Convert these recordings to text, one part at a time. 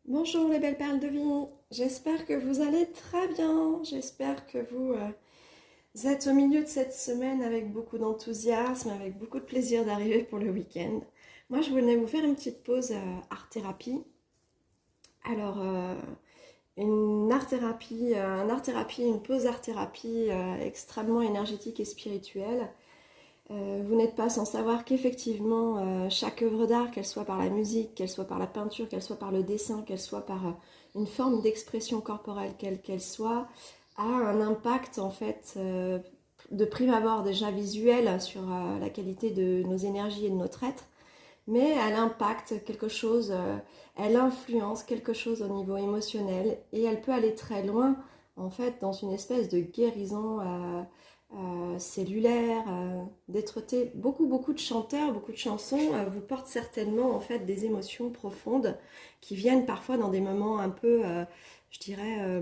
Bonjour les belles perles de vie, j'espère que vous allez très bien, j'espère que vous êtes au milieu de cette semaine avec beaucoup d'enthousiasme, avec beaucoup de plaisir d'arriver pour le week-end. Moi je voulais vous faire une petite pause art-thérapie. Alors une pause art-thérapie extrêmement énergétique et spirituelle. Vous n'êtes pas sans savoir qu'effectivement, chaque œuvre d'art, qu'elle soit par la musique, qu'elle soit par la peinture, qu'elle soit par le dessin, qu'elle soit par une forme d'expression corporelle, quelle qu'elle soit, a un impact en fait de prime abord déjà visuel sur la qualité de nos énergies et de notre être, mais elle impacte quelque chose, elle influence quelque chose au niveau émotionnel et elle peut aller très loin en fait dans une espèce de guérison cellulaire, d'être-té. Beaucoup de chanteurs, beaucoup de chansons vous portent certainement en fait des émotions profondes qui viennent parfois dans des moments un peu, je dirais,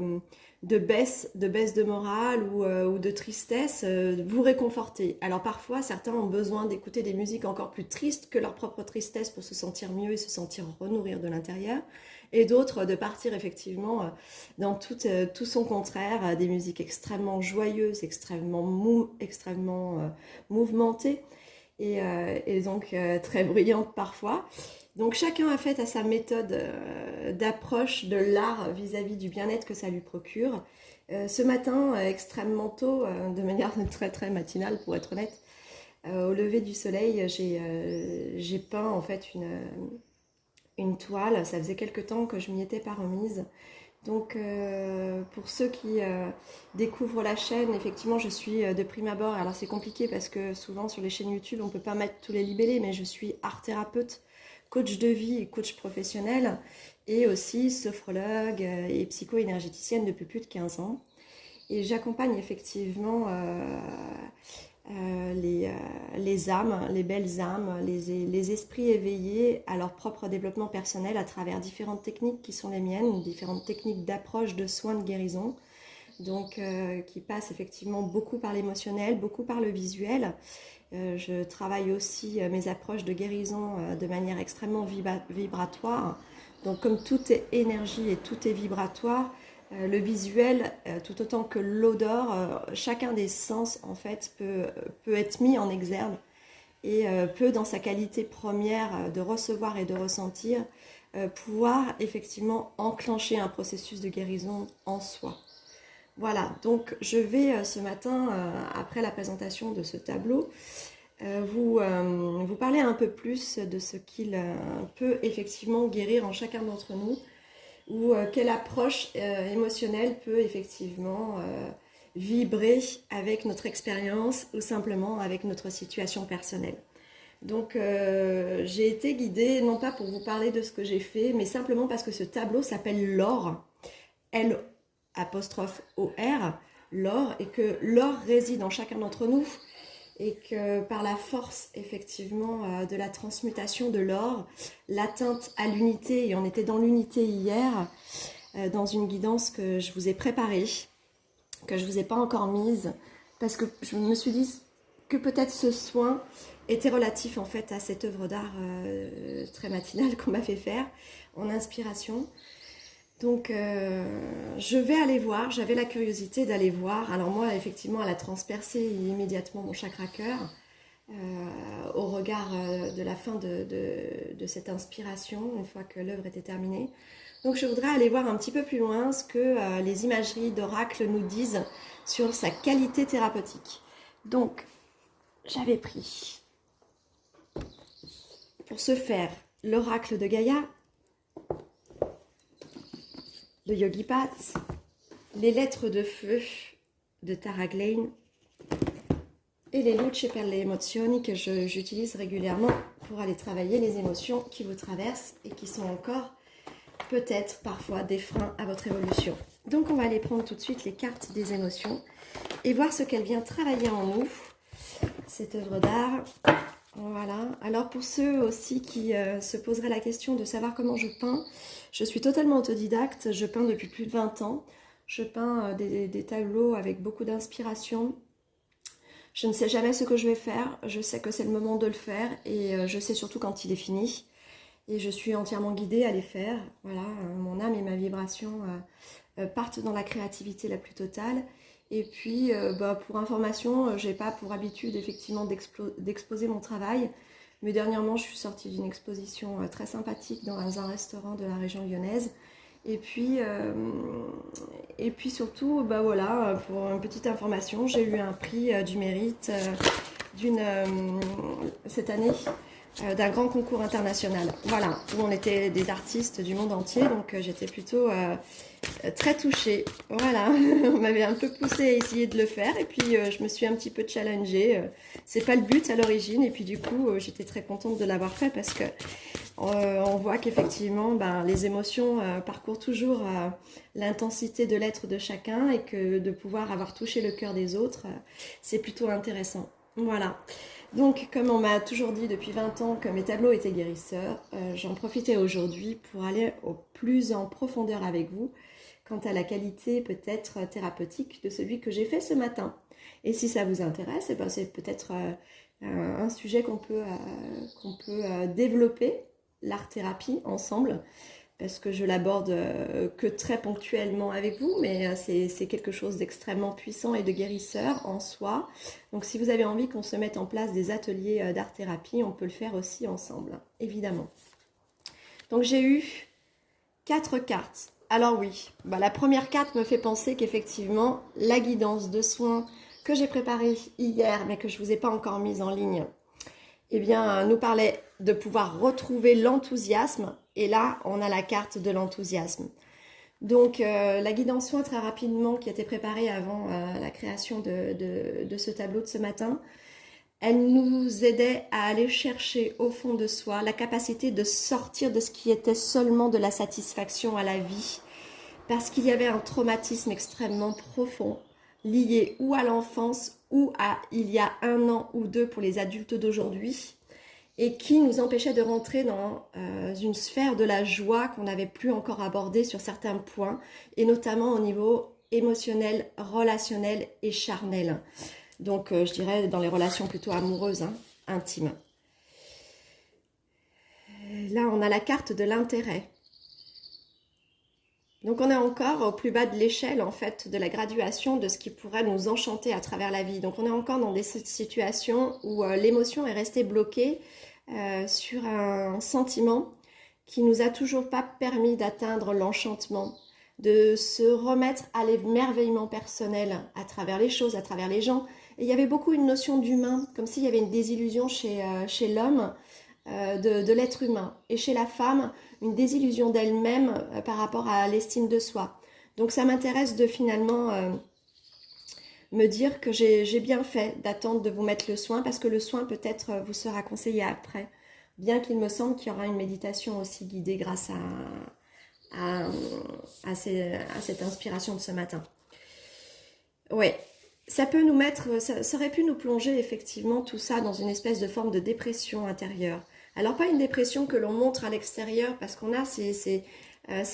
de baisse de morale ou de tristesse, vous réconforter. Alors parfois, certains ont besoin d'écouter des musiques encore plus tristes que leur propre tristesse pour se sentir mieux et se sentir renourrir de l'intérieur. Et d'autres de partir effectivement dans tout son contraire, des musiques extrêmement joyeuses, extrêmement mouvementées et donc très bruyantes parfois. Donc chacun a fait à sa méthode d'approche de l'art vis-à-vis du bien-être que ça lui procure. Ce matin, extrêmement tôt, de manière très très matinale pour être honnête, au lever du soleil, j'ai peint en fait une toile. Ça faisait quelque temps que je m'y étais pas remise. Donc pour ceux qui découvrent la chaîne, effectivement je suis de prime abord, alors c'est compliqué parce que souvent sur les chaînes YouTube on ne peut pas mettre tous les libellés, mais je suis art thérapeute, coach de vie et coach professionnel et aussi sophrologue et psycho-énergéticienne depuis plus de 15 ans. Et j'accompagne effectivement les âmes, les belles âmes, les esprits éveillés à leur propre développement personnel à travers différentes techniques qui sont les miennes, différentes techniques d'approche, de soins, de guérison. Donc qui passent effectivement beaucoup par l'émotionnel, beaucoup par le visuel. Je travaille aussi mes approches de guérison de manière extrêmement vibratoire. Donc comme tout est énergie et tout est vibratoire, le visuel, tout autant que l'odeur, chacun des sens en fait peut être mis en exergue et peut dans sa qualité première de recevoir et de ressentir pouvoir effectivement enclencher un processus de guérison en soi. Voilà, donc je vais ce matin, après la présentation de ce tableau, vous parler un peu plus de ce qu'il peut effectivement guérir en chacun d'entre nous, ou quelle approche émotionnelle peut effectivement vibrer avec notre expérience ou simplement avec notre situation personnelle. Donc j'ai été guidée, non pas pour vous parler de ce que j'ai fait, mais simplement parce que ce tableau s'appelle l'or, L apostrophe O-R, l'or, et que l'or réside en chacun d'entre nous, et que par la force effectivement de la transmutation de l'or, l'atteinte à l'unité, et on était dans l'unité hier, dans une guidance que je vous ai préparée, que je ne vous ai pas encore mise, parce que je me suis dit que peut-être ce soin était relatif en fait à cette œuvre d'art très matinale qu'on m'a fait faire en inspiration. Donc je vais aller voir, j'avais la curiosité d'aller voir. Alors moi effectivement elle a transpercé immédiatement mon chakra cœur au regard de la fin de cette inspiration, une fois que l'œuvre était terminée. Donc je voudrais aller voir un petit peu plus loin ce que les imageries d'oracle nous disent sur sa qualité thérapeutique. Donc j'avais pris pour ce faire l'oracle de Gaïa, de Yogi Pats, les lettres de feu de Tara Glane et les luce per le emozioni que j'utilise régulièrement pour aller travailler les émotions qui vous traversent et qui sont encore peut-être parfois des freins à votre évolution. Donc on va aller prendre tout de suite les cartes des émotions et voir ce qu'elle vient travailler en nous, cette œuvre d'art. Voilà. Alors pour ceux aussi qui se poseraient la question de savoir comment je peins, je suis totalement autodidacte, je peins depuis plus de 20 ans. Je peins des tableaux avec beaucoup d'inspiration. Je ne sais jamais ce que je vais faire, je sais que c'est le moment de le faire et je sais surtout quand il est fini. et je suis entièrement guidée à les faire. Voilà, mon âme et ma vibration partent dans la créativité la plus totale. Et puis, pour information, j'ai pas pour habitude effectivement d'exposer mon travail, mais dernièrement, je suis sortie d'une exposition très sympathique dans un restaurant de la région lyonnaise. Et puis surtout, voilà, pour une petite information, j'ai eu un prix du mérite cette année d'un grand concours international. Voilà, où on était des artistes du monde entier, donc j'étais plutôt très touchée. Voilà, on m'avait un peu poussé à essayer de le faire, et puis je me suis un petit peu challengée. C'est pas le but à l'origine, et puis du coup, j'étais très contente de l'avoir fait parce que on voit qu'effectivement, les émotions parcourent toujours l'intensité de l'être de chacun, et que de pouvoir avoir touché le cœur des autres, c'est plutôt intéressant. Voilà. Donc, comme on m'a toujours dit depuis 20 ans que mes tableaux étaient guérisseurs, j'en profitais aujourd'hui pour aller au plus en profondeur avec vous quant à la qualité peut-être thérapeutique de celui que j'ai fait ce matin. Et si ça vous intéresse, c'est peut-être un sujet qu'on peut développer, l'art-thérapie, ensemble, parce que je l'aborde que très ponctuellement avec vous, mais c'est quelque chose d'extrêmement puissant et de guérisseur en soi. Donc si vous avez envie qu'on se mette en place des ateliers d'art-thérapie, on peut le faire aussi ensemble, évidemment. Donc j'ai eu 4 cartes. Alors oui, la première carte me fait penser qu'effectivement, la guidance de soins que j'ai préparée hier, mais que je ne vous ai pas encore mise en ligne, nous parlait de pouvoir retrouver l'enthousiasme. Et là, on a la carte de l'enthousiasme. Donc, la guidance soin, très rapidement, qui a été préparée avant la création de ce tableau de ce matin, elle nous aidait à aller chercher au fond de soi la capacité de sortir de ce qui était seulement de la satisfaction à la vie. Parce qu'il y avait un traumatisme extrêmement profond, lié ou à l'enfance ou à il y a 1 an ou 2 pour les adultes d'aujourd'hui, et qui nous empêchait de rentrer dans une sphère de la joie qu'on n'avait plus encore abordée sur certains points, et notamment au niveau émotionnel, relationnel et charnel. Donc je dirais dans les relations plutôt amoureuses, intimes. Là on a la carte de l'intérêt. Donc on est encore au plus bas de l'échelle en fait de la graduation de ce qui pourrait nous enchanter à travers la vie. Donc on est encore dans des situations où l'émotion est restée bloquée sur un sentiment qui nous a toujours pas permis d'atteindre l'enchantement, de se remettre à l'émerveillement personnel à travers les choses, à travers les gens. Et il y avait beaucoup une notion d'humain, comme s'il y avait une désillusion chez l'homme de l'être humain, et chez la femme une désillusion d'elle-même par rapport à l'estime de soi. Donc ça m'intéresse de finalement me dire que j'ai bien fait d'attendre de vous mettre le soin, parce que le soin peut-être vous sera conseillé après, bien qu'il me semble qu'il y aura une méditation aussi guidée grâce à cette inspiration de ce matin. Ouais. Ça peut nous mettre, ça aurait pu nous plonger effectivement tout ça dans une espèce de forme de dépression intérieure. Alors pas une dépression que l'on montre à l'extérieur, parce qu'on a ces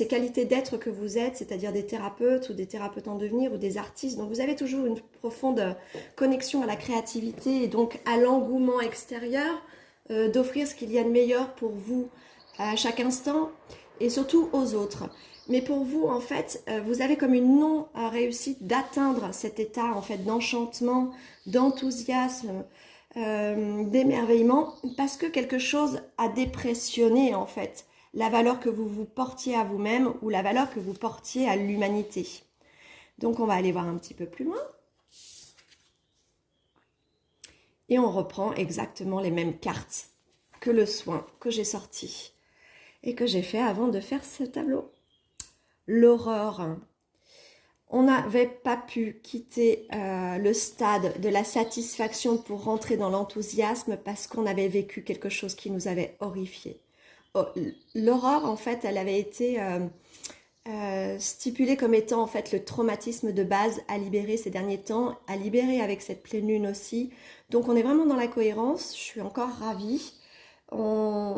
qualités d'être que vous êtes, c'est-à-dire des thérapeutes ou des thérapeutes en devenir ou des artistes. Donc vous avez toujours une profonde connexion à la créativité et donc à l'engouement extérieur, d'offrir ce qu'il y a de meilleur pour vous à chaque instant et surtout aux autres. Mais pour vous, en fait, vous avez comme une non-réussite d'atteindre cet état en fait d'enchantement, d'enthousiasme, d'émerveillement, parce que quelque chose a dépressionné en fait la valeur que vous vous portiez à vous-même ou la valeur que vous portiez à l'humanité. Donc on va aller voir un petit peu plus loin. Et on reprend exactement les mêmes cartes que le soin que j'ai sorti et que j'ai fait avant de faire ce tableau. L'aurore. On n'avait pas pu quitter le stade de la satisfaction pour rentrer dans l'enthousiasme parce qu'on avait vécu quelque chose qui nous avait horrifiés. L'aurore, en fait, elle avait été stipulée comme étant en fait le traumatisme de base à libérer ces derniers temps, à libérer avec cette pleine lune aussi. Donc on est vraiment dans la cohérence, je suis encore ravie.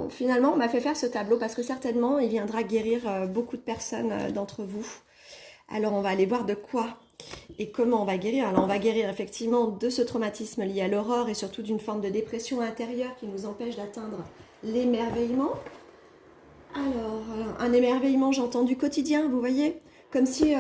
Finalement, on m'a fait faire ce tableau parce que certainement, il viendra guérir beaucoup de personnes d'entre vous. Alors, on va aller voir de quoi et comment on va guérir. Alors, on va guérir effectivement de ce traumatisme lié à l'aurore et surtout d'une forme de dépression intérieure qui nous empêche d'atteindre l'émerveillement. Alors, un émerveillement, j'entends du quotidien, vous voyez? Comme si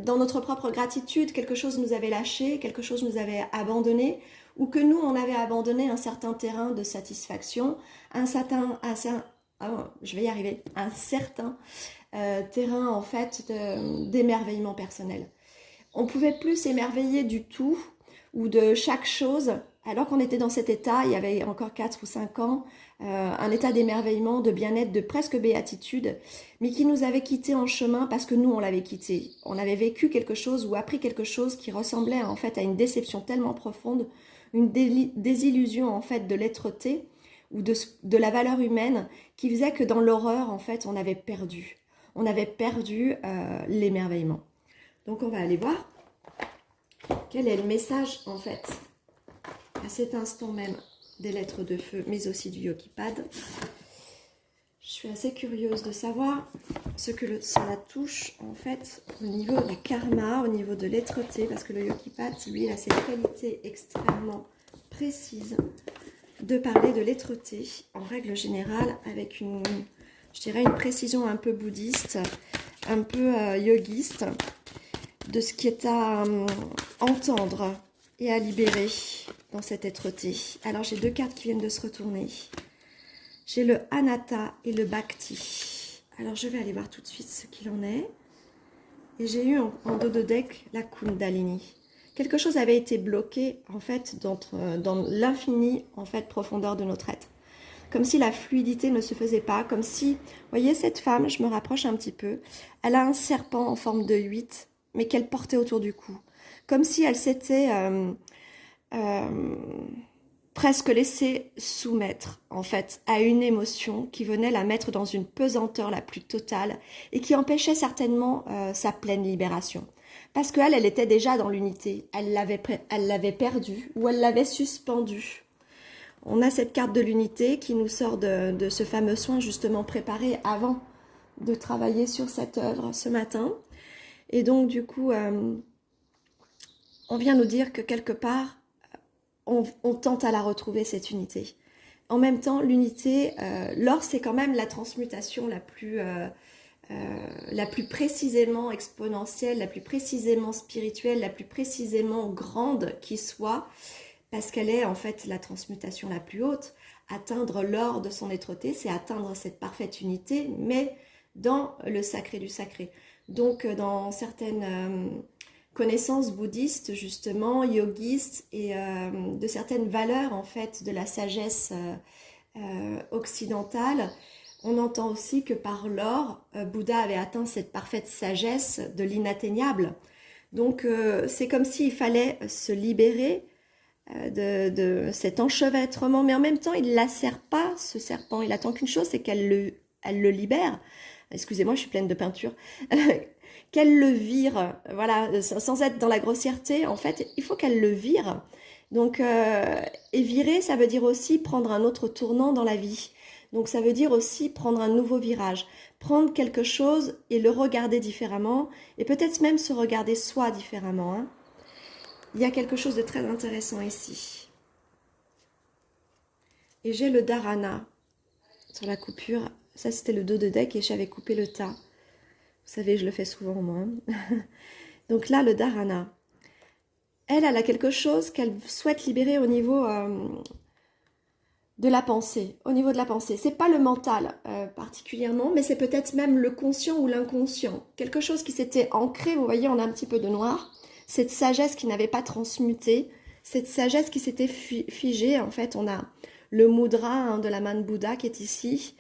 dans notre propre gratitude, quelque chose nous avait lâché, quelque chose nous avait abandonné, ou que nous, on avait abandonné un certain terrain de satisfaction, je vais y arriver, un certain terrain en fait d'émerveillement personnel. On pouvait plus s'émerveiller du tout ou de chaque chose, alors qu'on était dans cet état, il y avait encore 4 ou 5 ans, un état d'émerveillement, de bien-être, de presque béatitude, mais qui nous avait quittés en chemin parce que nous, on l'avait quitté. On avait vécu quelque chose ou appris quelque chose qui ressemblait en fait à une déception tellement profonde, une désillusion en fait de l'être-té ou de la valeur humaine qui faisait que dans l'horreur, en fait, on avait perdu. On avait perdu l'émerveillement. Donc on va aller voir quel est le message en fait à cet instant même des lettres de feu, mais aussi du Yogipad. Je suis assez curieuse de savoir ce que cela touche en fait au niveau du karma, au niveau de l'être-té, parce que le Yogipad, lui, il a cette qualité extrêmement précise de parler de l'être-té en règle générale avec je dirais une précision un peu bouddhiste, un peu yogiste, de ce qui est à entendre et à libérer dans cet être-té. Alors j'ai 2 cartes qui viennent de se retourner. J'ai le Anatta et le Bhakti. Alors je vais aller voir tout de suite ce qu'il en est. Et j'ai eu en dos de deck la Kundalini. Quelque chose avait été bloqué en fait dans l'infini en fait profondeur de notre être. Comme si la fluidité ne se faisait pas, comme si, vous voyez cette femme, je me rapproche un petit peu, elle a un serpent en forme de 8, mais qu'elle portait autour du cou. Comme si elle s'était presque laissée soumettre, en fait, à une émotion qui venait la mettre dans une pesanteur la plus totale et qui empêchait certainement sa pleine libération. Parce qu'elle, elle était déjà dans l'unité, elle l'avait perdue ou elle l'avait suspendue. On a cette carte de l'unité qui nous sort de ce fameux soin justement préparé avant de travailler sur cette œuvre ce matin. Et donc du coup, on vient nous dire que quelque part, on tente à la retrouver cette unité. En même temps, l'unité, l'or, c'est quand même la transmutation la plus précisément exponentielle, la plus précisément spirituelle, la plus précisément grande qui soit, parce qu'elle est en fait la transmutation la plus haute. Atteindre l'or de son être-té, c'est atteindre cette parfaite unité, mais dans le sacré du sacré. Donc dans certaines connaissances bouddhistes, justement, yogistes, et de certaines valeurs en fait de la sagesse occidentale, on entend aussi que par l'or, Bouddha avait atteint cette parfaite sagesse de l'inatteignable. Donc c'est comme s'il fallait se libérer de cet enchevêtrement, mais en même temps, il ne lacère pas, ce serpent. Il attend qu'une chose, c'est qu'elle le libère. Excusez-moi, je suis pleine de peinture. Qu'elle le vire, voilà, sans être dans la grossièreté. En fait, il faut qu'elle le vire. Donc, et virer, ça veut dire aussi prendre un autre tournant dans la vie. Donc, ça veut dire aussi prendre un nouveau virage. Prendre quelque chose et le regarder différemment. Et peut-être même se regarder soi différemment, hein. Il y a quelque chose de très intéressant ici. Et j'ai le dharana sur la coupure. Ça, c'était le dos de deck et j'avais coupé le tas. Vous savez, je le fais souvent, moi. Donc là, le dharana. Elle a quelque chose qu'elle souhaite libérer au niveau de la pensée. Au niveau de la pensée. C'est pas le mental particulièrement, mais c'est peut-être même le conscient ou l'inconscient. Quelque chose qui s'était ancré, vous voyez, on a un petit peu de noir. Cette sagesse qui n'avait pas transmuté, cette sagesse qui s'était figée. En fait, on a le mudra hein, de la main de Bouddha qui est ici,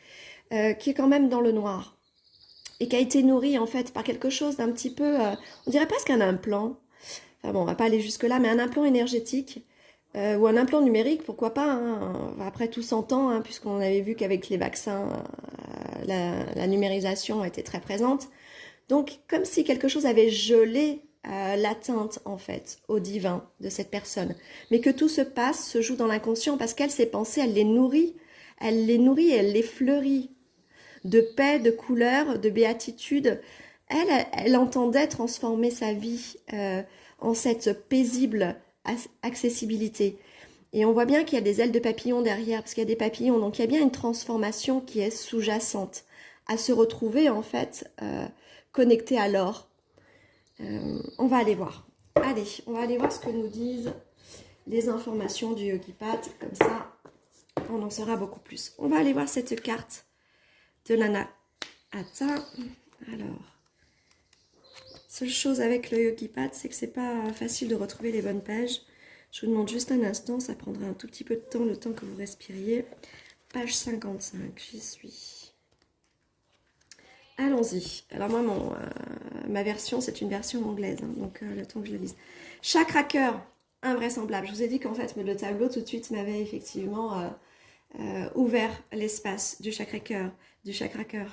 qui est quand même dans le noir et qui a été nourri en fait par quelque chose d'un petit peu, on dirait presque un implant. Enfin bon, on va pas aller jusque là, mais un implant énergétique ou un implant numérique, pourquoi pas. Hein, après tout s'entend, hein, puisqu'on avait vu qu'avec les vaccins, la numérisation était très présente. Donc, comme si quelque chose avait gelé l'atteinte, en fait, au divin de cette personne. Mais que tout se joue dans l'inconscient, parce qu'elle, ses pensées, elle les nourrit et elle les fleurit de paix, de couleur, de béatitude. Elle entendait transformer sa vie en cette paisible accessibilité. Et on voit bien qu'il y a des ailes de papillon derrière, parce qu'il y a des papillons, donc il y a bien une transformation qui est sous-jacente à se retrouver en fait connecté à l'or. On va aller voir. Allez, on va aller voir ce que nous disent les informations du Yogipath. Comme ça, on en saura beaucoup plus. On va aller voir cette carte de l'Anahata. Alors, seule chose avec le Yogipath, c'est que c'est pas facile de retrouver les bonnes pages. Je vous demande juste un instant, ça prendra un tout petit peu de temps, le temps que vous respiriez. Page 55, j'y suis. Allons-y. Alors moi, ma version, c'est une version anglaise, hein, donc le temps que je la lise. Chakra cœur, invraisemblable. Je vous ai dit qu'en fait, le tableau tout de suite m'avait effectivement ouvert l'espace du chakra cœur, du Sacré-Cœur.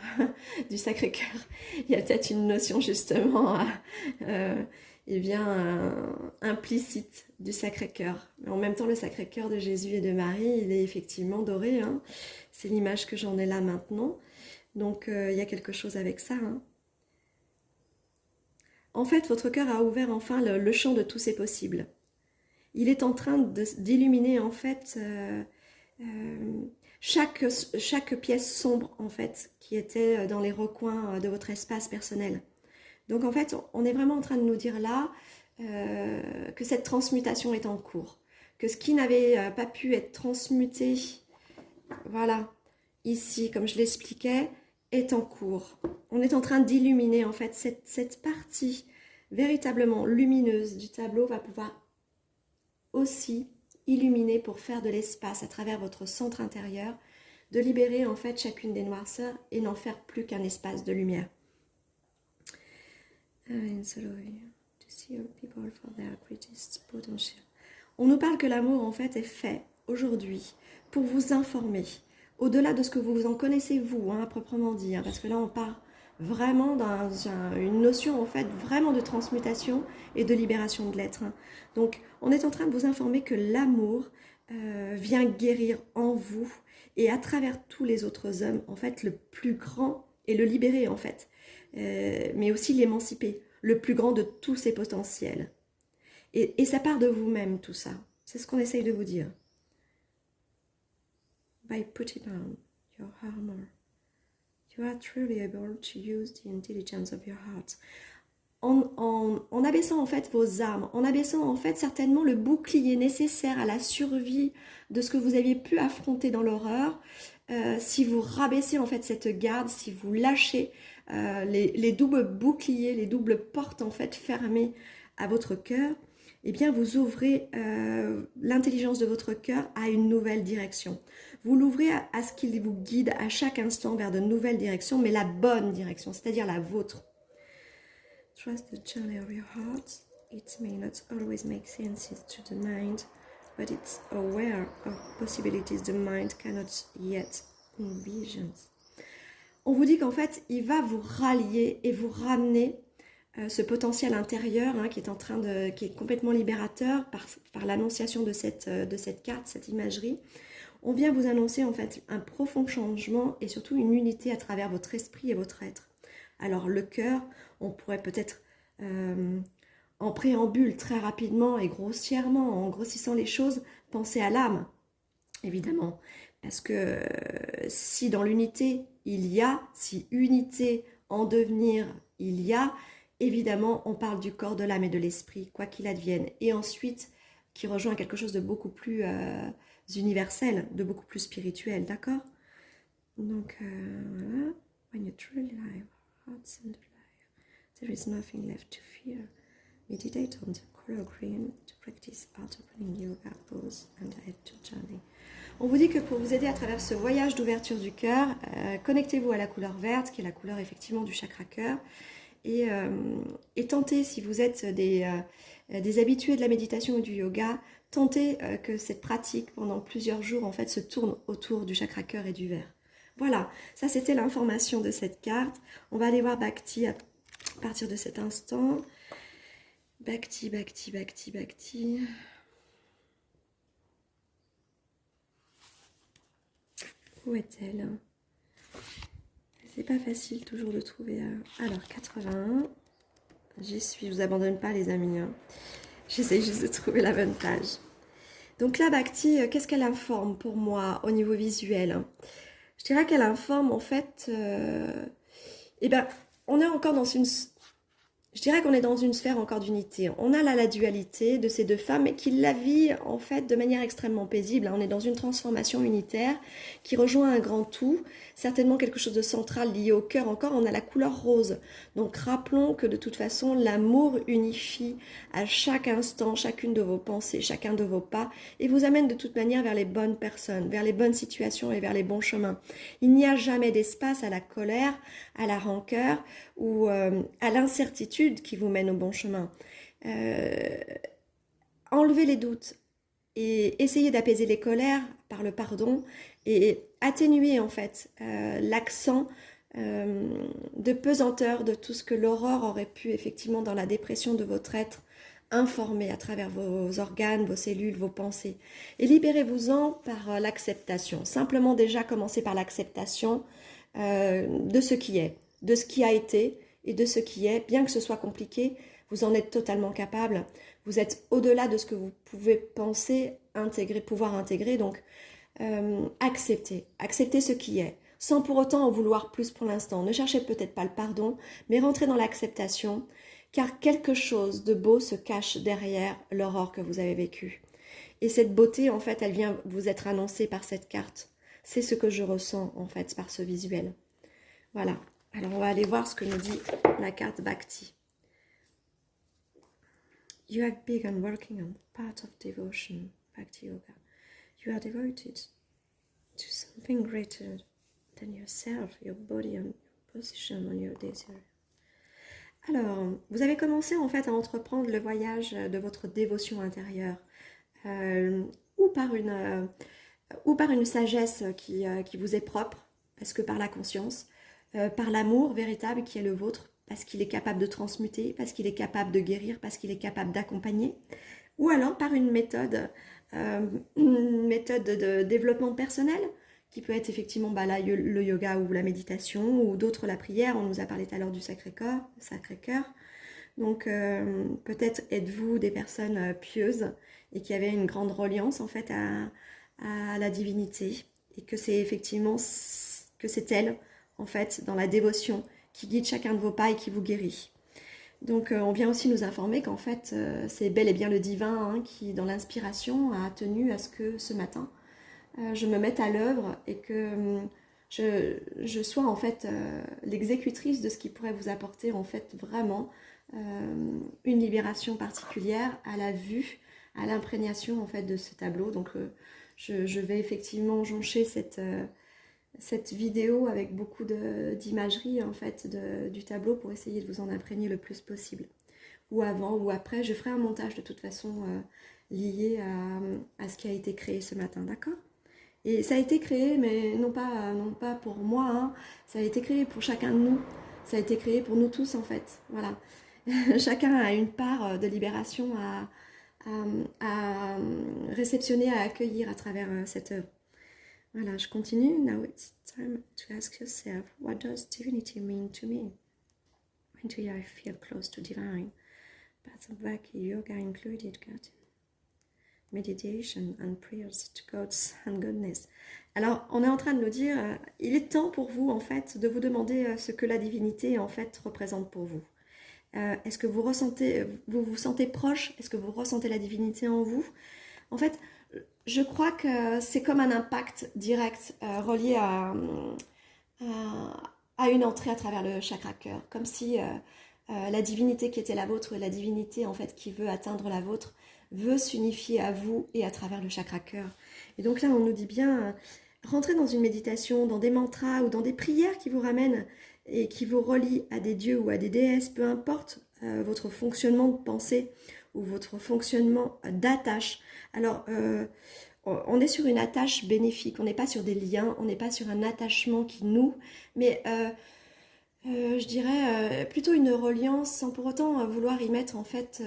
Il y a peut-être une notion justement implicite du Sacré-Cœur. Mais en même temps, le Sacré-Cœur de Jésus et de Marie, il est effectivement doré. Hein. C'est l'image que j'en ai là maintenant. Donc, il y a quelque chose avec ça. Hein. En fait, votre cœur a ouvert enfin le champ de tous ses possibles. Il est en train d'illuminer en fait chaque pièce sombre en fait qui était dans les recoins de votre espace personnel. Donc en fait, on est vraiment en train de nous dire là que cette transmutation est en cours, que ce qui n'avait pas pu être transmuté, voilà, ici, comme je l'expliquais, est en cours. On est en train d'illuminer en fait cette partie véritablement lumineuse du tableau va pouvoir aussi illuminer pour faire de l'espace à travers votre centre intérieur, de libérer en fait chacune des noirceurs et n'en faire plus qu'un espace de lumière. On nous parle que l'amour en fait est fait aujourd'hui pour vous informer, au-delà de ce que vous en connaissez vous, hein, proprement dit, hein, parce que là on part vraiment dans une notion en fait vraiment de transmutation et de libération de l'être. Hein. Donc on est en train de vous informer que l'amour vient guérir en vous et à travers tous les autres hommes en fait le plus grand et le libérer en fait, mais aussi l'émanciper, le plus grand de tous ses potentiels. Et ça part de vous-même tout ça. C'est ce qu'on essaye de vous dire. By putting on your armor, you are truly able to use the intelligence of your heart. En abaissant en fait vos armes, en abaissant en fait certainement le bouclier nécessaire à la survie de ce que vous aviez pu affronter dans l'horreur, si vous rabaissez en fait cette garde, si vous lâchez les doubles boucliers, les doubles portes en fait fermées à votre cœur, eh bien vous ouvrez l'intelligence de votre cœur à une nouvelle direction. Vous l'ouvrez à ce qu'il vous guide à chaque instant vers de nouvelles directions, mais la bonne direction, c'est-à-dire la vôtre. Trust the journey of your heart. It may not always make sense to the mind, but it's aware of possibilities the mind cannot yet envision. On vous dit qu'en fait, il va vous rallier et vous ramener ce potentiel intérieur hein, qui est complètement libérateur par l'annonciation de cette carte, cette imagerie. On vient vous annoncer en fait un profond changement et surtout une unité à travers votre esprit et votre être. Alors le cœur, on pourrait peut-être en préambule très rapidement et grossièrement, en grossissant les choses, penser à l'âme, évidemment. Parce que si dans l'unité il y a, si unité en devenir il y a, évidemment on parle du corps, de l'âme et de l'esprit, quoi qu'il advienne. Et ensuite, qui rejoint quelque chose de beaucoup plus universel, de beaucoup plus spirituel, d'accord? Donc voilà. When you truly live, hearts and life, there is nothing left to fear. Meditate on the color green to practice heart opening yoga pose and head to journey. On vous dit que pour vous aider à travers ce voyage d'ouverture du cœur, connectez-vous à la couleur verte, qui est la couleur effectivement du chakra cœur, et tentez, si vous êtes des habitués de la méditation ou du yoga, tentez que cette pratique pendant plusieurs jours en fait se tourne autour du chakra cœur et du vert. Voilà, ça c'était l'information de cette carte. On va aller voir Bhakti à partir de cet instant. Bhakti, Bhakti, Bhakti, Bhakti. Où est-elle? C'est pas facile toujours de trouver. Alors, 81. J'y suis, je vous abandonne pas les amis. Hein. J'essaie juste de trouver la bonne page. Donc là, Bhakti, qu'est-ce qu'elle informe pour moi au niveau visuel? Je dirais qu'elle informe en fait, eh ben, on est encore dans une, je dirais qu'on est dans une sphère encore d'unité. On a là la dualité de ces deux femmes, mais qui la vit en fait de manière extrêmement paisible. On est dans une transformation unitaire qui rejoint un grand tout, certainement quelque chose de central lié au cœur. Encore, on a la couleur rose. Donc rappelons que de toute façon, l'amour unifie à chaque instant, chacune de vos pensées, chacun de vos pas, et vous amène de toute manière vers les bonnes personnes, vers les bonnes situations et vers les bons chemins. Il n'y a jamais d'espace à la colère, à la rancœur ou à l'incertitude qui vous mène au bon chemin. Enlevez les doutes et essayez d'apaiser les colères par le pardon et atténuer en fait l'accent de pesanteur de tout ce que l'aurore aurait pu effectivement dans la dépression de votre être informer à travers vos organes, vos cellules, vos pensées. Et libérez-vous-en par l'acceptation. Simplement déjà commencez par l'acceptation de ce qui est, de ce qui a été et de ce qui est. Bien que ce soit compliqué, vous en êtes totalement capable. Vous êtes au-delà de ce que vous pouvez penser, intégrer, pouvoir intégrer. Donc, acceptez ce qui est, sans pour autant en vouloir plus pour l'instant. Ne cherchez peut-être pas le pardon, mais rentrez dans l'acceptation, car quelque chose de beau se cache derrière l'aurore que vous avez vécue. Et cette beauté, en fait, elle vient vous être annoncée par cette carte. C'est ce que je ressens, en fait, par ce visuel. Voilà. Alors, on va aller voir ce que nous dit la carte Bhakti. You have begun working on part of devotion, Bhakti Yoga. You are devoted to something greater than yourself, your body and your position on your desire. Alors, vous avez commencé en fait à entreprendre le voyage de votre dévotion intérieure, ou par une sagesse qui vous est propre, parce que par la conscience, par l'amour véritable qui est le vôtre, parce qu'il est capable de transmuter, parce qu'il est capable de guérir, parce qu'il est capable d'accompagner, ou alors par une méthode de développement personnel, qui peut être effectivement là, le yoga ou la méditation, ou d'autres la prière. On nous a parlé tout à l'heure du Sacré-Cœur. Donc peut-être êtes-vous des personnes pieuses et qui avaient une grande reliance en fait à la divinité, et que c'est effectivement que c'est elle en fait dans la dévotion qui guide chacun de vos pas et qui vous guérit. Donc on vient aussi nous informer qu'en fait c'est bel et bien le divin qui dans l'inspiration a tenu à ce que ce matin je me mette à l'œuvre et que je sois en fait l'exécutrice de ce qui pourrait vous apporter en fait vraiment une libération particulière à la vue, à l'imprégnation en fait de ce tableau. Donc je vais effectivement joncher cette vidéo avec beaucoup d'imagerie en fait du tableau pour essayer de vous en imprégner le plus possible. Ou avant ou après, je ferai un montage de toute façon lié à ce qui a été créé ce matin, d'accord ? Et ça a été créé, mais non pas pour moi, hein. Ça a été créé pour chacun de nous. Ça a été créé pour nous tous, en fait. Voilà. Chacun a une part de libération à réceptionner, à accueillir à travers cette œuvre. Voilà, je continue. Now it's time to ask yourself, what does divinity mean to me? When do I feel close to divine? Paths of Bhakti Yoga included, God. Meditation and prayers to God's and goodness. Alors, on est en train de nous dire, il est temps pour vous, en fait, de vous demander ce que la divinité, en fait, représente pour vous. Est-ce que vous vous sentez proche? Est-ce que vous ressentez la divinité en vous? En fait, je crois que c'est comme un impact direct relié à une entrée à travers le chakra cœur. Comme si la divinité qui était la vôtre, la divinité, en fait, qui veut atteindre la vôtre, veut s'unifier à vous et à travers le chakra cœur. Et donc là, on nous dit bien, rentrez dans une méditation, dans des mantras ou dans des prières qui vous ramènent et qui vous relient à des dieux ou à des déesses, peu importe votre fonctionnement de pensée ou votre fonctionnement d'attache. Alors, on est sur une attache bénéfique, on n'est pas sur des liens, on n'est pas sur un attachement qui noue, mais je dirais plutôt une reliance sans pour autant vouloir y mettre en fait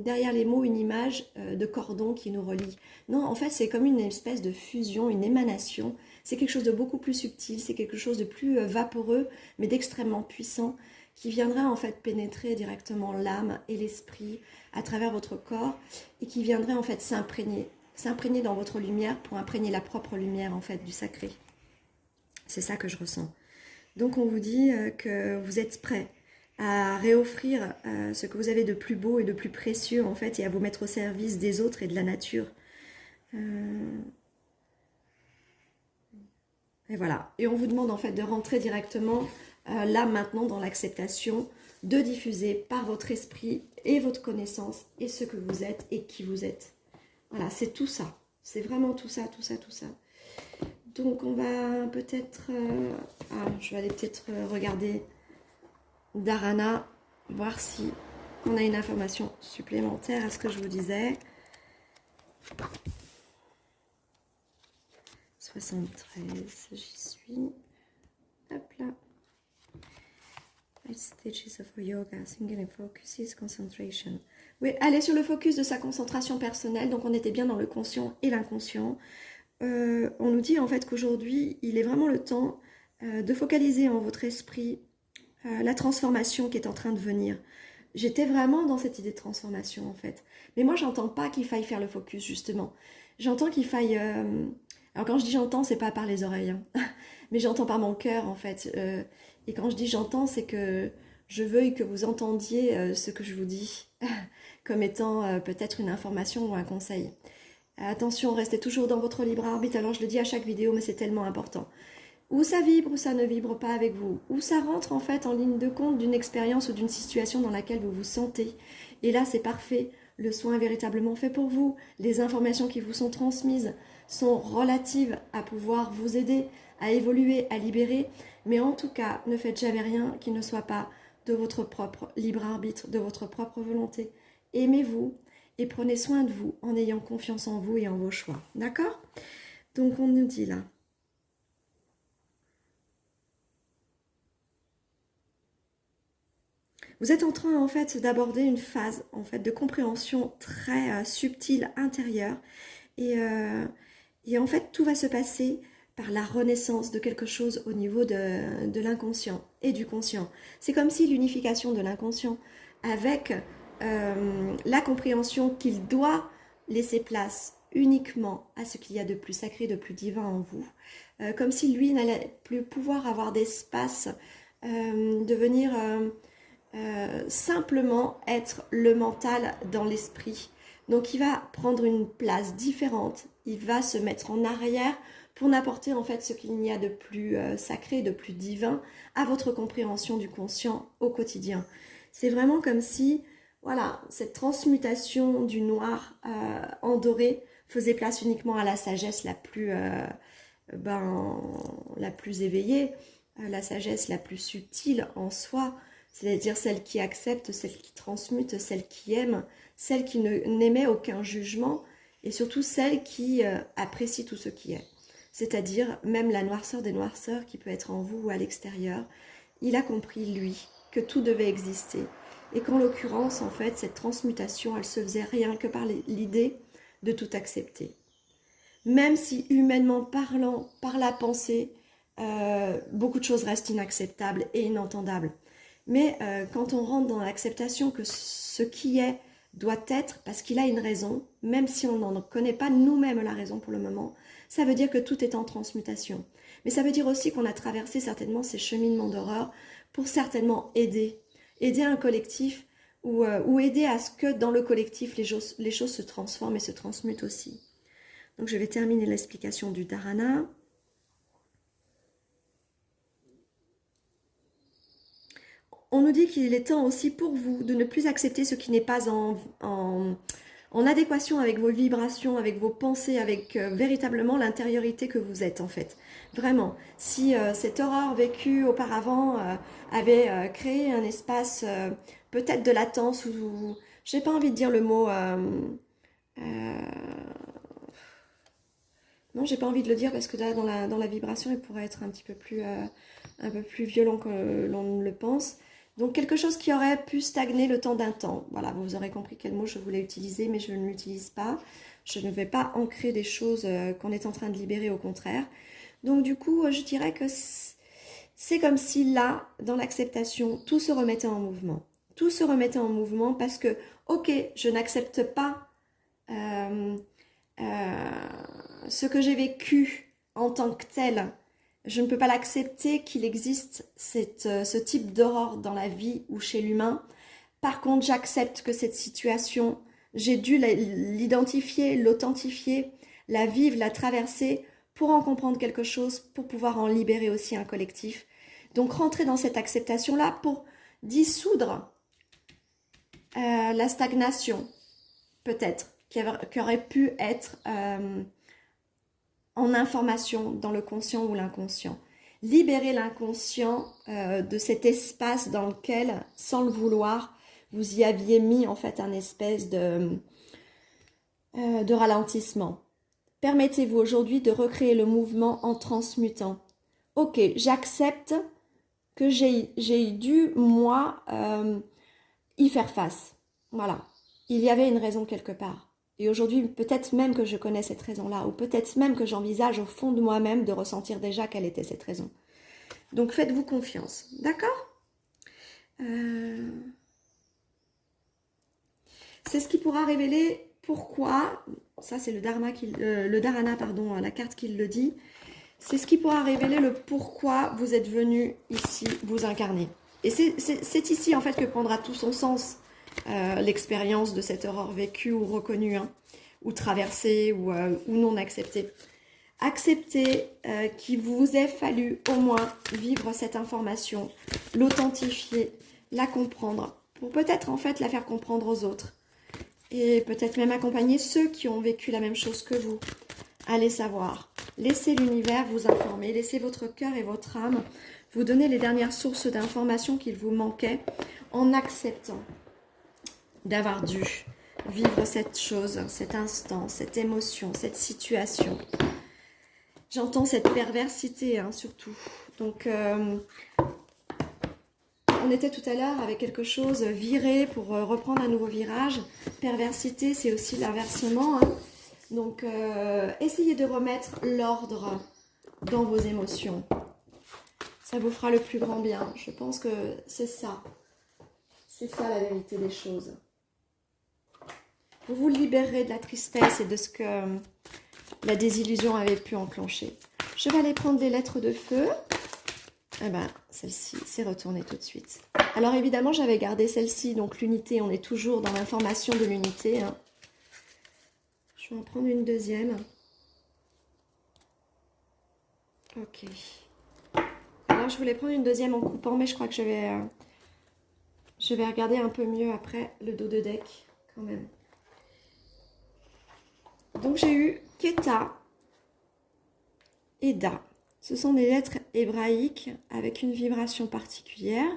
derrière les mots une image de cordon qui nous relie. Non, en fait c'est comme une espèce de fusion, une émanation. C'est quelque chose de beaucoup plus subtil, c'est quelque chose de plus vaporeux mais d'extrêmement puissant qui viendrait en fait pénétrer directement l'âme et l'esprit à travers votre corps et qui viendrait en fait s'imprégner dans votre lumière pour imprégner la propre lumière en fait du sacré. C'est ça que je ressens. Donc on vous dit que vous êtes prêt à réoffrir ce que vous avez de plus beau et de plus précieux en fait, et à vous mettre au service des autres et de la nature. Et voilà. Et on vous demande en fait de rentrer directement là maintenant dans l'acceptation, de diffuser par votre esprit et votre connaissance et ce que vous êtes et qui vous êtes. Voilà, c'est tout ça. C'est vraiment tout ça, tout ça, tout ça. Donc on va peut-être... je vais aller peut-être regarder Dharana, voir si on a une information supplémentaire à ce que je vous disais. 73, j'y suis. Hop là. 5 stages of yoga, single and focuses, concentration. Oui, aller sur le focus de sa concentration personnelle. Donc on était bien dans le conscient et l'inconscient. On nous dit en fait qu'aujourd'hui, il est vraiment le temps de focaliser en votre esprit la transformation qui est en train de venir. J'étais vraiment dans cette idée de transformation en fait. Mais moi, j'entends pas qu'il faille faire le focus justement. J'entends qu'il faille... Alors quand je dis j'entends, c'est pas par les oreilles, hein. Mais j'entends par mon cœur en fait. Et quand je dis j'entends, c'est que je veuille que vous entendiez ce que je vous dis comme étant peut-être une information ou un conseil. Attention, restez toujours dans votre libre arbitre. Alors je le dis à chaque vidéo, mais c'est tellement important. Ou ça vibre ou ça ne vibre pas avec vous. Ou ça rentre en fait en ligne de compte d'une expérience ou d'une situation dans laquelle vous vous sentez. Et là, c'est parfait. Le soin est véritablement fait pour vous. Les informations qui vous sont transmises sont relatives à pouvoir vous aider, à évoluer, à libérer. Mais en tout cas, ne faites jamais rien qui ne soit pas de votre propre libre arbitre, de votre propre volonté. Aimez-vous et prenez soin de vous en ayant confiance en vous et en vos choix. D'accord? Donc on nous dit là. Vous êtes en train en fait d'aborder une phase en fait de compréhension très subtile intérieure et en fait tout va se passer par la renaissance de quelque chose au niveau de l'inconscient et du conscient. C'est comme si l'unification de l'inconscient avec la compréhension qu'il doit laisser place uniquement à ce qu'il y a de plus sacré, de plus divin en vous, comme si lui n'allait plus pouvoir avoir d'espace, devenir simplement être le mental dans l'esprit. Donc il va prendre une place différente, il va se mettre en arrière pour n'apporter en fait ce qu'il y a de plus sacré, de plus divin à votre compréhension du conscient au quotidien. C'est vraiment comme si, voilà, cette transmutation du noir en doré faisait place uniquement à la sagesse la plus éveillée, la sagesse la plus subtile en soi, c'est-à-dire celle qui accepte, celle qui transmute, celle qui aime, celle qui n'émet aucun jugement et surtout celle qui apprécie tout ce qui est. C'est-à-dire même la noirceur des noirceurs qui peut être en vous ou à l'extérieur. Il a compris, lui, que tout devait exister et qu'en l'occurrence, en fait, cette transmutation, elle se faisait rien que par l'idée de tout accepter. Même si humainement parlant, par la pensée, beaucoup de choses restent inacceptables et inentendables. Mais quand on rentre dans l'acceptation que ce qui est doit être, parce qu'il a une raison, même si on n'en connaît pas nous-mêmes la raison pour le moment, ça veut dire que tout est en transmutation. Mais ça veut dire aussi qu'on a traversé certainement ces cheminements d'horreur pour certainement aider un collectif ou aider à ce que dans le collectif les choses se transforment et se transmutent aussi. Donc je vais terminer l'explication du Dharana. On nous dit qu'il est temps aussi pour vous de ne plus accepter ce qui n'est pas en adéquation avec vos vibrations, avec vos pensées, avec véritablement l'intériorité que vous êtes en fait. Vraiment, si cette horreur vécue auparavant avait créé un espace peut-être de latence ou j'ai pas envie de dire le mot... non, j'ai pas envie de le dire parce que là, dans la vibration, il pourrait être un peu plus violent que l'on ne le pense. Donc quelque chose qui aurait pu stagner le temps d'un temps. Voilà, vous aurez compris quel mot je voulais utiliser, mais je ne l'utilise pas. Je ne vais pas ancrer des choses qu'on est en train de libérer, au contraire. Donc du coup, je dirais que c'est comme si là, dans l'acceptation, tout se remettait en mouvement. Tout se remettait en mouvement parce que, ok, je n'accepte pas ce que j'ai vécu en tant que tel. je ne peux pas l'accepter qu'il existe ce type d'aurore dans la vie ou chez l'humain. Par contre, j'accepte que cette situation, j'ai dû l'identifier, l'authentifier, la vivre, la traverser pour en comprendre quelque chose, pour pouvoir en libérer aussi un collectif. Donc, rentrer dans cette acceptation-là pour dissoudre la stagnation, peut-être, qui aurait pu être en information dans le conscient ou l'inconscient. Libérer l'inconscient de cet espace dans lequel, sans le vouloir, vous y aviez mis en fait un espèce de ralentissement. Permettez-vous aujourd'hui de recréer le mouvement en transmutant. Ok, j'accepte que j'ai dû, moi, y faire face. Voilà, il y avait une raison quelque part. Et aujourd'hui, peut-être même que je connais cette raison-là, ou peut-être même que j'envisage au fond de moi-même de ressentir déjà quelle était cette raison. Donc faites-vous confiance, d'accord ? C'est ce qui pourra révéler pourquoi, ça c'est le dharana, pardon, la carte qui le dit, c'est ce qui pourra révéler le pourquoi vous êtes venu ici vous incarner. Et c'est ici en fait que prendra tout son sens l'expérience de cette aurore vécue ou reconnue, hein, ou traversée ou non acceptée. Acceptez qu'il vous ait fallu au moins vivre cette information, l'authentifier, la comprendre, pour peut-être en fait la faire comprendre aux autres. Et peut-être même accompagner ceux qui ont vécu la même chose que vous. Allez savoir. Laissez l'univers vous informer. Laissez votre cœur et votre âme vous donner les dernières sources d'informations qu'il vous manquait en acceptant d'avoir dû vivre cette chose, cet instant, cette émotion, cette situation. J'entends cette perversité, hein, surtout. Donc, on était tout à l'heure avec quelque chose viré pour reprendre un nouveau virage. Perversité, c'est aussi l'inversement. Hein. Donc, essayez de remettre l'ordre dans vos émotions. Ça vous fera le plus grand bien. Je pense que c'est ça. C'est ça la vérité des choses. Vous vous libérerez de la tristesse et de ce que la désillusion avait pu enclencher. Je vais aller prendre les lettres de feu. Eh ben, celle-ci s'est retournée tout de suite. Alors évidemment, j'avais gardé celle-ci, donc l'unité, on est toujours dans l'information de l'unité. Hein. Je vais en prendre une deuxième. Ok. Alors, je voulais prendre une deuxième en coupant, mais je crois que je vais regarder un peu mieux après le dos de deck, quand même. Donc, j'ai eu Keta et Da. Ce sont des lettres hébraïques avec une vibration particulière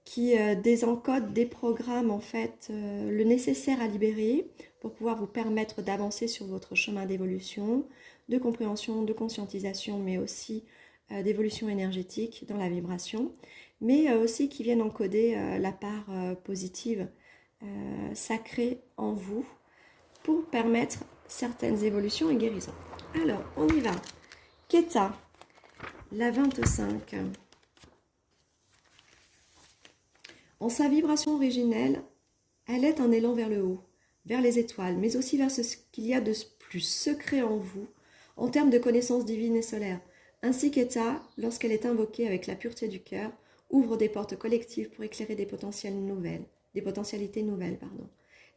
qui désencode, déprogramme en fait le nécessaire à libérer pour pouvoir vous permettre d'avancer sur votre chemin d'évolution, de compréhension, de conscientisation, mais aussi d'évolution énergétique dans la vibration, mais aussi qui viennent encoder la part positive, sacrée en vous pour permettre certaines évolutions et guérisons. Alors, on y va. Keta. La 25. En sa vibration originelle, elle est un élan vers le haut, vers les étoiles, mais aussi vers ce qu'il y a de plus secret en vous, en termes de connaissances divines et solaires. Ainsi qu'Eta, lorsqu'elle est invoquée avec la pureté du cœur, ouvre des portes collectives pour éclairer des potentialités nouvelles,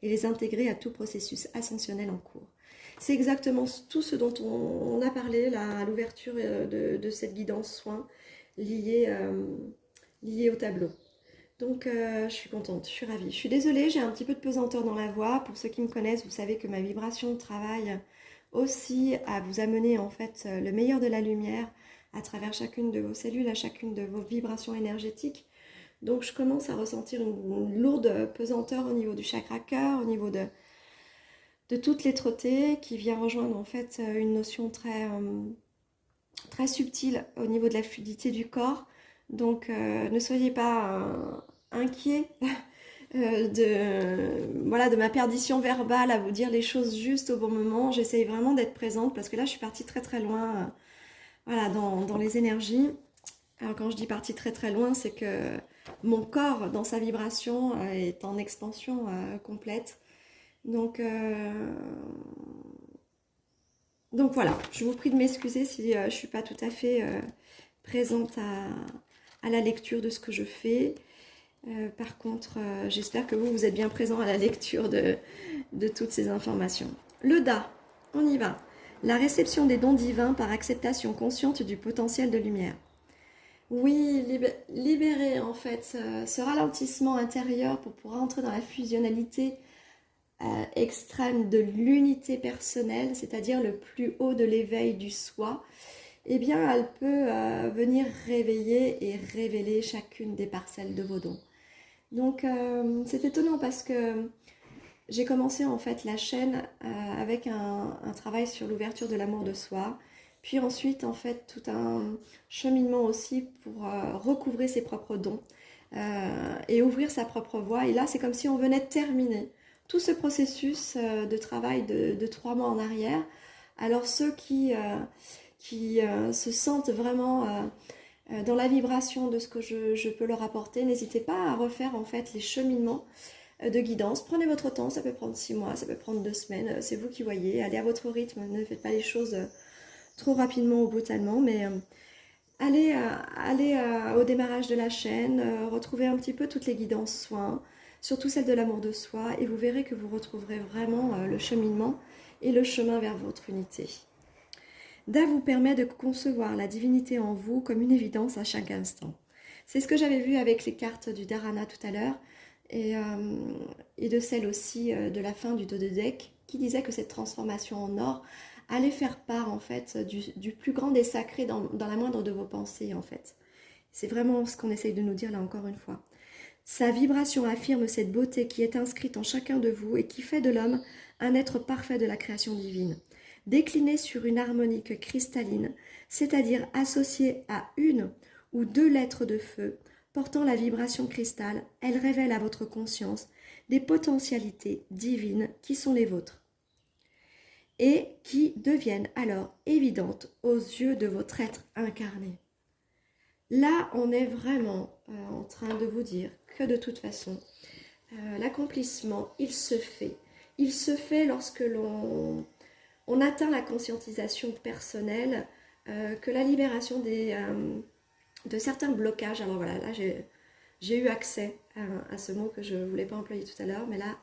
et les intégrer à tout processus ascensionnel en cours. C'est exactement tout ce dont on a parlé là, à l'ouverture de cette guidance soin liée au tableau. Donc, je suis contente, je suis ravie. Je suis désolée, j'ai un petit peu de pesanteur dans la voix. Pour ceux qui me connaissent, vous savez que ma vibration travaille aussi à vous amener en fait le meilleur de la lumière à travers chacune de vos cellules, à chacune de vos vibrations énergétiques. Donc, je commence à ressentir une lourde pesanteur au niveau du chakra cœur, au niveau de toute l'étreté qui vient rejoindre en fait une notion très subtile au niveau de la fluidité du corps. Donc ne soyez pas inquiets de ma perdition verbale à vous dire les choses juste au bon moment. J'essaye vraiment d'être présente parce que là je suis partie très très loin dans les énergies. Alors quand je dis partie très très loin, c'est que mon corps dans sa vibration est en expansion complète. Donc, Donc voilà, je vous prie de m'excuser si je ne suis pas tout à fait présente à la lecture de ce que je fais. Par contre, j'espère que vous êtes bien présent à la lecture de toutes ces informations. Le DA, on y va. La réception des dons divins par acceptation consciente du potentiel de lumière. Oui, libérer en fait ce ralentissement intérieur pour pouvoir entrer dans la fusionnalité extrême de l'unité personnelle, c'est-à-dire le plus haut de l'éveil du soi, eh bien elle peut venir réveiller et révéler chacune des parcelles de vos dons. Donc c'est étonnant parce que j'ai commencé en fait la chaîne avec un travail sur l'ouverture de l'amour de soi, puis ensuite en fait tout un cheminement aussi pour recouvrer ses propres dons et ouvrir sa propre voie. Et là c'est comme si on venait de terminer tout ce processus de travail de 3 mois en arrière. Alors ceux qui se sentent vraiment dans la vibration de ce que je peux leur apporter, n'hésitez pas à refaire en fait les cheminements de guidance. Prenez votre temps, ça peut prendre 6 mois, ça peut prendre 2 semaines, c'est vous qui voyez. Allez à votre rythme, ne faites pas les choses trop rapidement ou brutalement, mais allez au démarrage de la chaîne, retrouvez un petit peu toutes les guidances soins, surtout celle de l'amour de soi, et vous verrez que vous retrouverez vraiment le cheminement et le chemin vers votre unité. Da vous permet de concevoir la divinité en vous comme une évidence à chaque instant. C'est ce que j'avais vu avec les cartes du Dharana tout à l'heure, et de celle aussi de la fin du dos de deck, qui disait que cette transformation en or allait faire part en fait du plus grand des sacrés dans la moindre de vos pensées en fait. C'est vraiment ce qu'on essaye de nous dire là encore une fois. Sa vibration affirme cette beauté qui est inscrite en chacun de vous et qui fait de l'homme un être parfait de la création divine. Déclinée sur une harmonique cristalline, c'est-à-dire associée à une ou 2 lettres de feu, portant la vibration cristal, elle révèle à votre conscience des potentialités divines qui sont les vôtres et qui deviennent alors évidentes aux yeux de votre être incarné. Là, on est vraiment en train de vous dire que de toute façon, l'accomplissement, il se fait. Il se fait lorsque on atteint la conscientisation personnelle, que la libération de certains blocages. Alors voilà, là j'ai eu accès à ce mot que je ne voulais pas employer tout à l'heure, mais là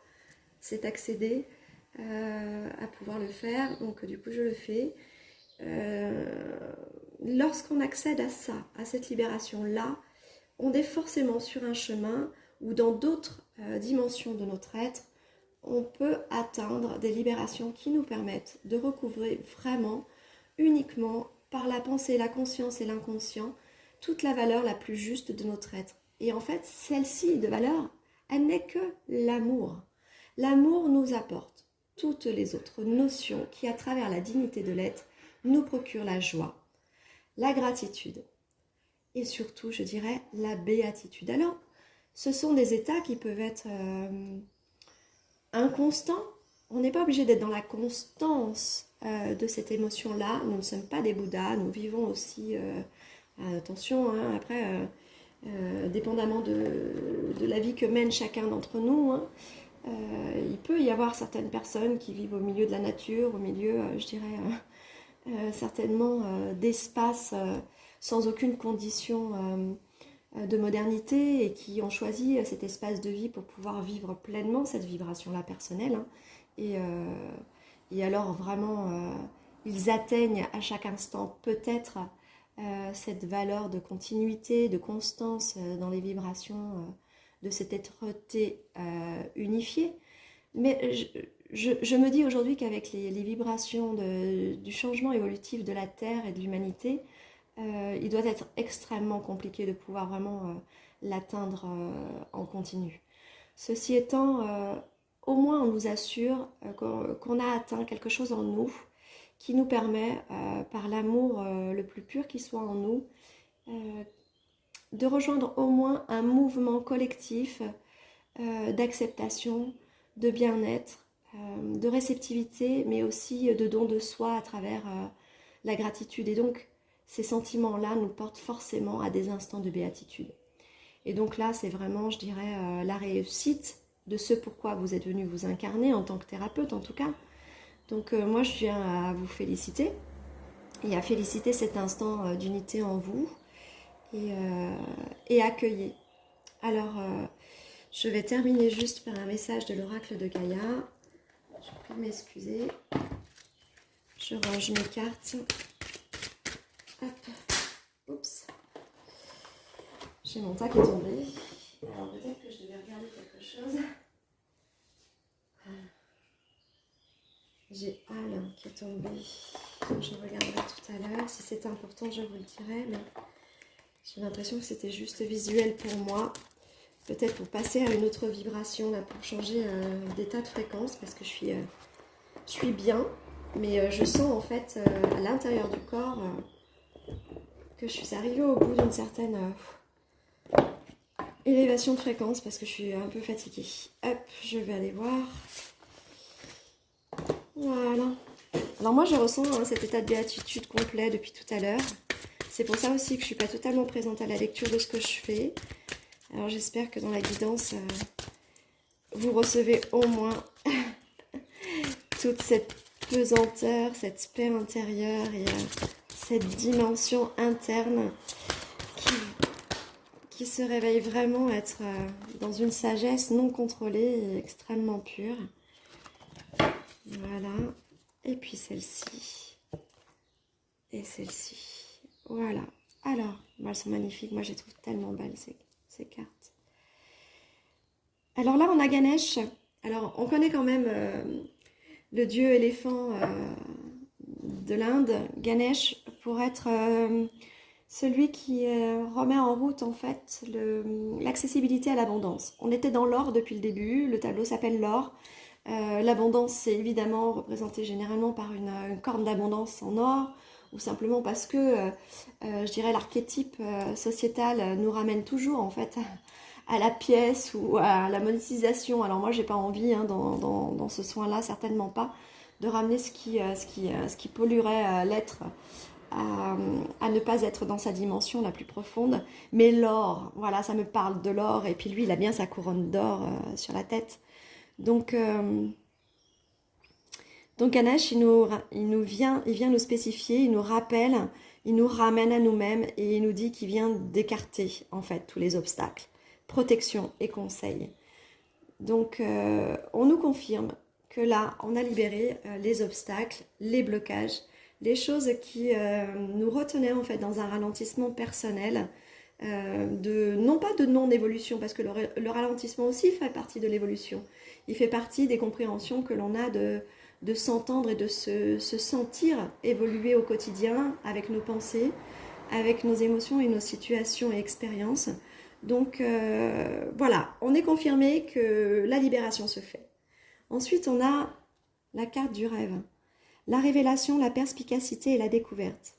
c'est accéder à pouvoir le faire, donc du coup je le fais. Lorsqu'on accède à ça, à cette libération-là, on est forcément sur un chemin où dans d'autres dimensions de notre être, on peut atteindre des libérations qui nous permettent de recouvrer vraiment, uniquement par la pensée, la conscience et l'inconscient, toute la valeur la plus juste de notre être. Et en fait, celle-ci de valeur, elle n'est que l'amour. L'amour nous apporte toutes les autres notions qui, à travers la dignité de l'être, nous procurent la joie, la gratitude et surtout, je dirais, la béatitude. Alors, ce sont des états qui peuvent être inconstants. On n'est pas obligé d'être dans la constance de cette émotion-là. Nous ne sommes pas des Bouddhas, nous vivons aussi, attention, hein, après, dépendamment de la vie que mène chacun d'entre nous, hein, il peut y avoir certaines personnes qui vivent au milieu de la nature, au milieu, je dirais, certainement d'espace sans aucune condition de modernité et qui ont choisi cet espace de vie pour pouvoir vivre pleinement cette vibration-là personnelle. Hein, et alors vraiment, ils atteignent à chaque instant peut-être cette valeur de continuité, de constance dans les vibrations de cette être-té unifié. Mais je me dis aujourd'hui qu'avec les vibrations du changement évolutif de la Terre et de l'humanité, il doit être extrêmement compliqué de pouvoir vraiment l'atteindre en continu. Ceci étant, au moins on nous assure qu'on a atteint quelque chose en nous qui nous permet, par l'amour le plus pur qui soit en nous, de rejoindre au moins un mouvement collectif d'acceptation, de bien-être, de réceptivité, mais aussi de don de soi à travers la gratitude. Et donc, ces sentiments-là nous portent forcément à des instants de béatitude. Et donc là, c'est vraiment, je dirais, la réussite de ce pourquoi vous êtes venu vous incarner en tant que thérapeute, en tout cas, Donc moi, je viens à vous féliciter et à féliciter cet instant d'unité en vous et accueillir. Alors, je vais terminer juste par un message de l'oracle de Gaïa. Je peux m'excuser. Je range mes cartes. Hop. Oups. J'ai mon tas qui est tombé. Alors peut-être que je devais regarder quelque chose. J'ai Al qui est tombé. Je regarderai tout à l'heure. Si c'est important, je vous le dirai. Mais j'ai l'impression que c'était juste visuel pour moi. Peut-être pour passer à une autre vibration, là, pour changer d'état de fréquence. Parce que je suis bien. Mais je sens en fait à l'intérieur du corps que je suis arrivée au bout d'une certaine élévation de fréquence. Parce que je suis un peu fatiguée. Hop, je vais aller voir. Voilà. Alors moi je ressens cet état de béatitude complet depuis tout à l'heure. C'est pour ça aussi que je ne suis pas totalement présente à la lecture de ce que je fais. Alors j'espère que dans la guidance, vous recevez au moins toute cette pesanteur, cette paix intérieure et cette dimension interne qui se réveille vraiment être dans une sagesse non contrôlée et extrêmement pure. Voilà. Et puis celle-ci. Et celle-ci. Voilà. Alors, elles sont magnifiques. Moi, je les trouve tellement belles, ces cartes. Alors là, on a Ganesh. Alors, on connaît quand même le dieu éléphant de l'Inde. Ganesh, pour être celui qui remet en route, en fait, l'accessibilité à l'abondance. On était dans l'or depuis le début. Le tableau s'appelle l'or. L'abondance, c'est évidemment représenté généralement par une corne d'abondance en or, ou simplement parce que, je dirais, l'archétype sociétal nous ramène toujours, en fait, à la pièce ou à la monétisation. Alors moi, j'ai pas envie, hein, dans ce soin-là, certainement pas, de ramener ce qui polluerait l'être à ne pas être dans sa dimension la plus profonde. Mais l'or, voilà, ça me parle de l'or, et puis lui, il a bien sa couronne d'or sur la tête. Donc Ganesh, il vient nous spécifier, il nous rappelle, il nous ramène à nous-mêmes et il nous dit qu'il vient d'écarter en fait tous les obstacles, protection et conseil. Donc on nous confirme que là, on a libéré les obstacles, les blocages, les choses qui nous retenaient en fait dans un ralentissement personnel, non pas de non-évolution, parce que le ralentissement aussi fait partie de l'évolution. Il fait partie des compréhensions que l'on a de s'entendre et de se sentir évoluer au quotidien avec nos pensées, avec nos émotions et nos situations et expériences. Donc voilà, on est confirmé que la libération se fait. Ensuite, on a la carte du rêve, la révélation, la perspicacité et la découverte.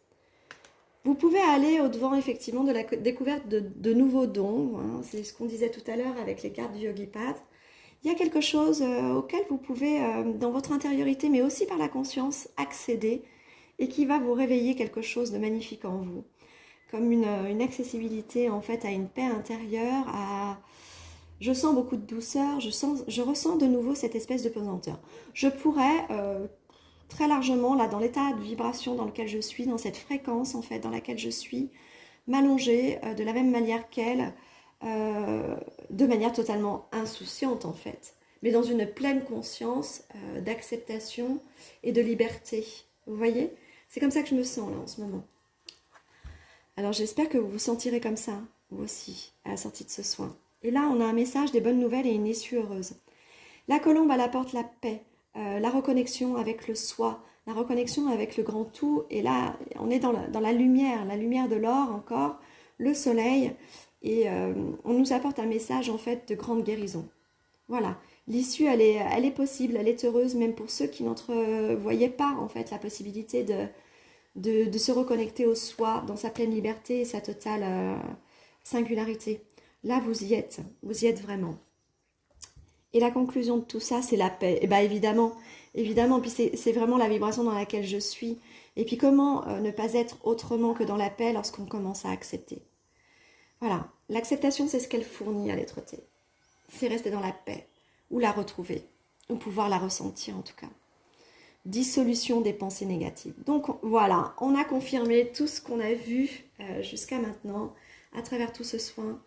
Vous pouvez aller au-devant effectivement de la découverte de nouveaux dons, hein, c'est ce qu'on disait tout à l'heure avec les cartes du Yogi-Path. Il y a quelque chose auquel vous pouvez, dans votre intériorité, mais aussi par la conscience, accéder et qui va vous réveiller quelque chose de magnifique en vous. Comme une accessibilité en fait à une paix intérieure, je sens beaucoup de douceur, je ressens de nouveau cette espèce de pesanteur. Je pourrais très largement, là, dans l'état de vibration dans lequel je suis, dans cette fréquence en fait dans laquelle je suis, m'allonger de la même manière qu'elle, de manière totalement insouciante en fait, mais dans une pleine conscience d'acceptation et de liberté. Vous voyez? C'est comme ça que je me sens là en ce moment. Alors j'espère que vous vous sentirez comme ça, vous aussi, à la sortie de ce soin. Et là, on a un message, des bonnes nouvelles et une issue heureuse. La colombe, elle apporte la paix, la reconnexion avec le soi, la reconnexion avec le grand tout. Et là, on est dans la lumière de l'or encore, le soleil. Et on nous apporte un message en fait de grande guérison. Voilà, l'issue elle est possible, elle est heureuse même pour ceux qui n'entrevoyaient pas en fait la possibilité de se reconnecter au soi dans sa pleine liberté et sa totale singularité. Là vous y êtes vraiment. Et la conclusion de tout ça, c'est la paix. Et bien évidemment, puis c'est vraiment la vibration dans laquelle je suis. Et puis comment ne pas être autrement que dans la paix lorsqu'on commence à accepter. Voilà, l'acceptation, c'est ce qu'elle fournit à l'être-té. C'est rester dans la paix, ou la retrouver, ou pouvoir la ressentir en tout cas. dissolution des pensées négatives. Donc voilà, on a confirmé tout ce qu'on a vu jusqu'à maintenant à travers tout ce soin.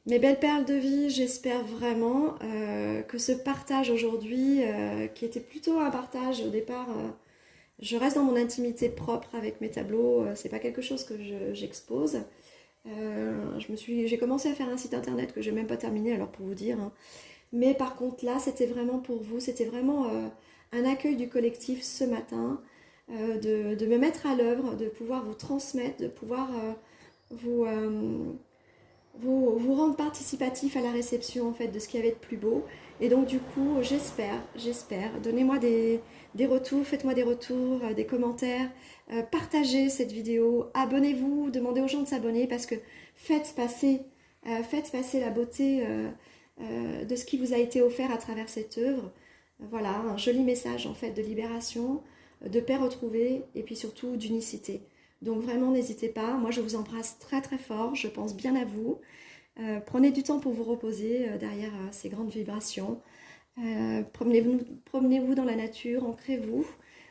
Mes belles perles de vie, j'espère vraiment que ce partage aujourd'hui, qui était plutôt un partage au départ, je reste dans mon intimité propre avec mes tableaux, c'est pas quelque chose que j'expose. J'ai commencé à faire un site internet que je n'ai même pas terminé, alors pour vous dire, hein. Mais par contre là, c'était vraiment pour vous, c'était vraiment un accueil du collectif ce matin, de me mettre à l'œuvre, de pouvoir vous transmettre, de pouvoir vous, vous rendre participatif à la réception en fait de ce qu'il y avait de plus beau. Et donc du coup, j'espère, donnez-moi des retours, faites-moi des retours, des commentaires, partagez cette vidéo, abonnez-vous, demandez aux gens de s'abonner parce que faites passer la beauté de ce qui vous a été offert à travers cette œuvre. Voilà, un joli message en fait de libération, de paix retrouvée et puis surtout d'unicité. Donc vraiment n'hésitez pas, moi je vous embrasse très très fort, je pense bien à vous. Prenez du temps pour vous reposer derrière ces grandes vibrations. Promenez-vous dans la nature, ancrez-vous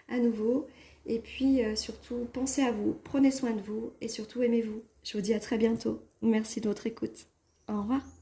à nouveau. Et puis surtout, pensez à vous, prenez soin de vous et surtout aimez-vous. Je vous dis à très bientôt. Merci de votre écoute. Au revoir.